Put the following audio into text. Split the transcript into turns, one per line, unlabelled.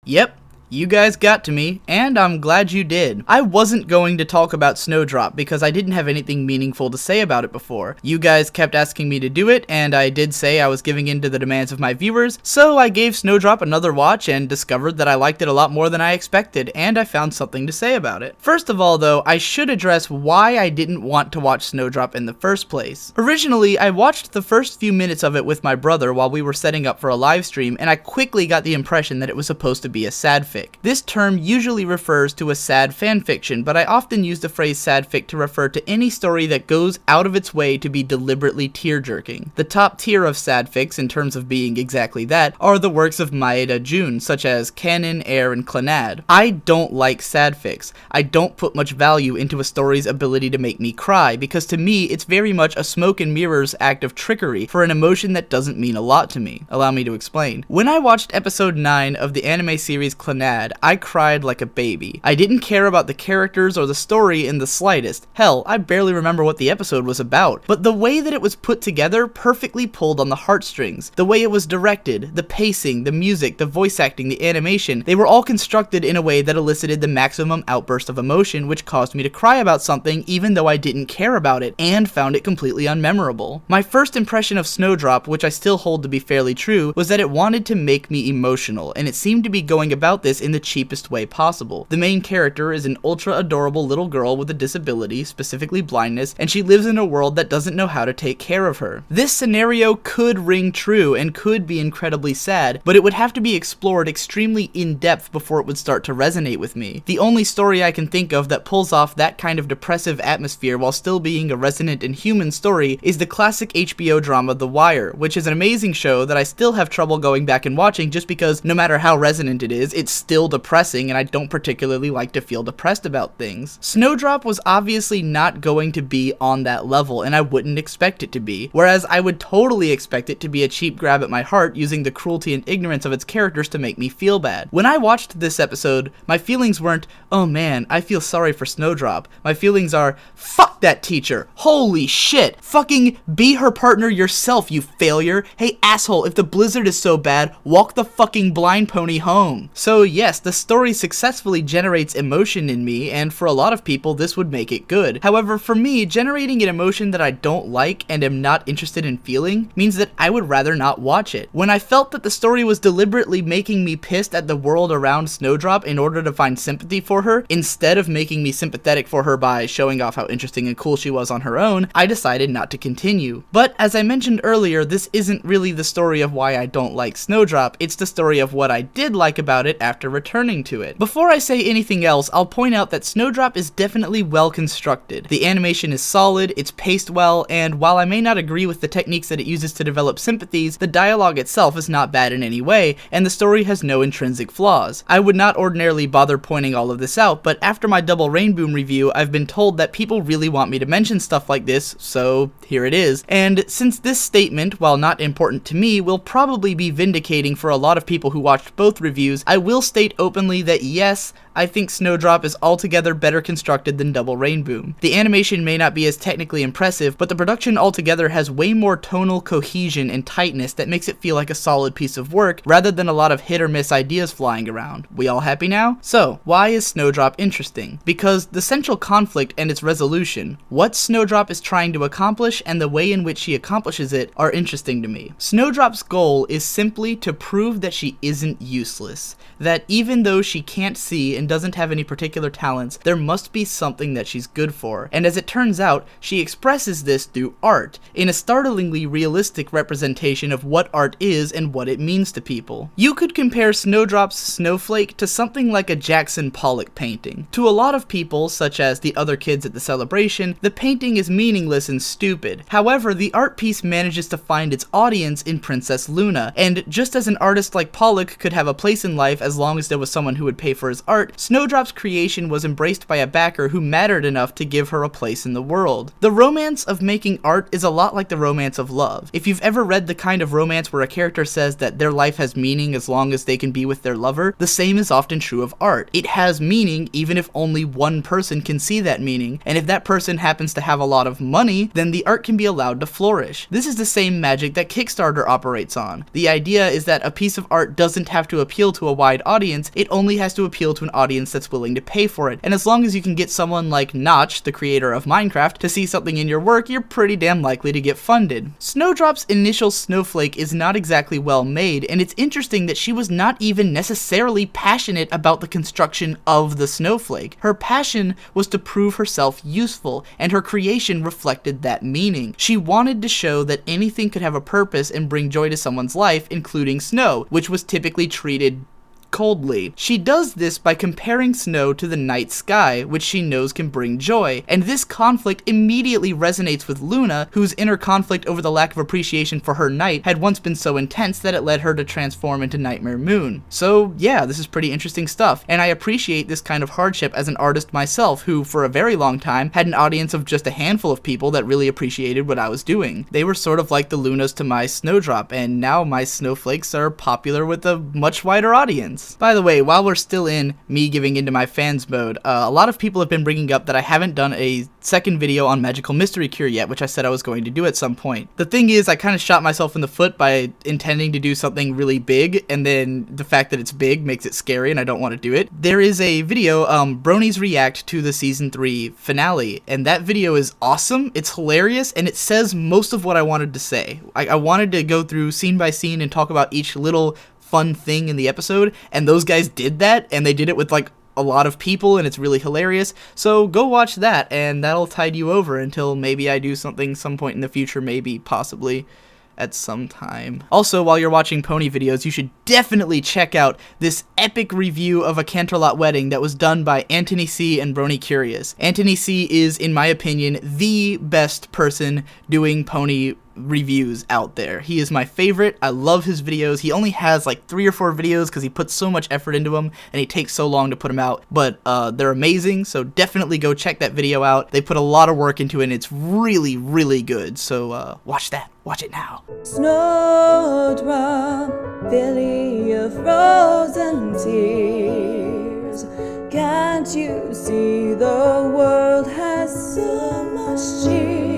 Yep. You guys got to me, and I'm glad you did. I wasn't going to talk about Snowdrop because I didn't have anything meaningful to say about it before. You guys kept asking me to do it, and I did say I was giving in to the demands of my viewers, so I gave Snowdrop another watch and discovered that I liked it a lot more than I expected, and I found something to say about it. First of all though, I should address why I didn't want to watch Snowdrop in the first place. Originally, I watched the first few minutes of it with my brother while we were setting up for a live stream, and I quickly got the impression that it was supposed to be a sad fic. This term usually refers to a sad fanfiction, but I often use the phrase sadfic to refer to any story that goes out of its way to be deliberately tear-jerking. The top tier of sadfics, in terms of being exactly that, are the works of Maeda Jun, such as Canon, Air, and Clannad. I don't like sadfics. I don't put much value into a story's ability to make me cry, because to me, it's very much a smoke and mirrors act of trickery for an emotion that doesn't mean a lot to me. Allow me to explain. When I watched episode 9 of the anime series Clannad, I cried like a baby. I didn't care about the characters or the story in the slightest. Hell, I barely remember what the episode was about, but the way that it was put together perfectly pulled on the heartstrings. The way it was directed, the pacing, the music, the voice acting, the animation, they were all constructed in a way that elicited the maximum outburst of emotion, which caused me to cry about something even though I didn't care about it and found it completely unmemorable. My first impression of Snowdrop, which I still hold to be fairly true, was that it wanted to make me emotional, and it seemed to be going about this in the cheapest way possible. The main character is an ultra adorable little girl with a disability, specifically blindness, and she lives in a world that doesn't know how to take care of her. This scenario could ring true and could be incredibly sad, but it would have to be explored extremely in depth before it would start to resonate with me. The only story I can think of that pulls off that kind of depressive atmosphere while still being a resonant and human story is the classic HBO drama The Wire, which is an amazing show that I still have trouble going back and watching just because no matter how resonant it is, it's still depressing and I don't particularly like to feel depressed about things. Snowdrop was obviously not going to be on that level and I wouldn't expect it to be, whereas I would totally expect it to be a cheap grab at my heart using the cruelty and ignorance of its characters to make me feel bad. When I watched this episode, my feelings weren't, oh man, I feel sorry for Snowdrop. My feelings are, fuck that teacher, holy shit, fucking be her partner yourself, you failure. Hey asshole, if the blizzard is so bad, walk the fucking blind pony home. So yes, the story successfully generates emotion in me, and for a lot of people this would make it good. However, for me, generating an emotion that I don't like and am not interested in feeling means that I would rather not watch it. When I felt that the story was deliberately making me pissed at the world around Snowdrop in order to find sympathy for her, instead of making me sympathetic for her by showing off how interesting and cool she was on her own, I decided not to continue. But as I mentioned earlier, this isn't really the story of why I don't like Snowdrop, it's the story of what I did like about it after returning to it. Before I say anything else, I'll point out that Snowdrop is definitely well constructed. The animation is solid, it's paced well, and while I may not agree with the techniques that it uses to develop sympathies, the dialogue itself is not bad in any way, and the story has no intrinsic flaws. I would not ordinarily bother pointing all of this out, but after my Double Rainboom review, I've been told that people really want me to mention stuff like this, so here it is. And since this statement, while not important to me, will probably be vindicating for a lot of people who watched both reviews, I will state openly that yes, I think Snowdrop is altogether better constructed than Double Rainboom. The animation may not be as technically impressive, but the production altogether has way more tonal cohesion and tightness that makes it feel like a solid piece of work, rather than a lot of hit or miss ideas flying around. We all happy now? So, why is Snowdrop interesting? Because the central conflict and its resolution, what Snowdrop is trying to accomplish and the way in which she accomplishes it, are interesting to me. Snowdrop's goal is simply to prove that she isn't useless. That even though she can't see and doesn't have any particular talents, there must be something that she's good for. And as it turns out, she expresses this through art, in a startlingly realistic representation of what art is and what it means to people. You could compare Snowdrop's Snowflake to something like a Jackson Pollock painting. To a lot of people, such as the other kids at the celebration, the painting is meaningless and stupid. However, the art piece manages to find its audience in Princess Luna, and just as an artist like Pollock could have a place in life as long as there was someone who would pay for his art, Snowdrop's creation was embraced by a backer who mattered enough to give her a place in the world. The romance of making art is a lot like the romance of love. If you've ever read the kind of romance where a character says that their life has meaning as long as they can be with their lover, the same is often true of art. It has meaning even if only one person can see that meaning, and if that person happens to have a lot of money, then the art can be allowed to flourish. This is the same magic that Kickstarter operates on. The idea is that a piece of art doesn't have to appeal to a wide audience, it only has to appeal to an audience that's willing to pay for it. And as long as you can get someone like Notch, the creator of Minecraft, to see something in your work, you're pretty damn likely to get funded. Snowdrop's initial snowflake is not exactly well made, and it's interesting that she was not even necessarily passionate about the construction of the snowflake. Her passion was to prove herself useful, and her creation reflected that meaning. She wanted to show that anything could have a purpose and bring joy to someone's life, including snow, which was typically treated coldly. She does this by comparing snow to the night sky, which she knows can bring joy, and this conflict immediately resonates with Luna, whose inner conflict over the lack of appreciation for her night had once been so intense that it led her to transform into Nightmare Moon. So yeah, this is pretty interesting stuff, and I appreciate this kind of hardship as an artist myself, who for a very long time had an audience of just a handful of people that really appreciated what I was doing. They were sort of like the Lunas to my Snowdrop, and now my snowflakes are popular with a much wider audience. By the way, while we're still in me giving into my fans mode, a lot of people have been bringing up that I haven't done a second video on Magical Mystery Cure yet, which I said I was going to do at some point. The thing is, I kind of shot myself in the foot by intending to do something really big, and then the fact that it's big makes it scary and I don't want to do it. There is a video, Bronies React to the Season 3 finale, and that video is awesome, it's hilarious, and it says most of what I wanted to say. I wanted to go through scene by scene and talk about each little fun thing in the episode, and those guys did that, and they did it with like a lot of people, and it's really hilarious. So go watch that, and that'll tide you over until maybe I do something some point in the future, maybe, possibly, at some time. Also, while you're watching pony videos, you should definitely check out this epic review of A Canterlot Wedding that was done by Anthony C. and Brony Curious. Anthony C. is, in my opinion, the best person doing pony reviews out there. He is my favorite. I love his videos. He only has like 3 or 4 videos because he puts so much effort into them and he takes so long to put them out, but they're amazing, so definitely go check that video out. They put a lot of work into it and it's really, really good, so watch that. Watch it now.
Snowdrop, filly of frozen tears, can't you see the world has so much cheer?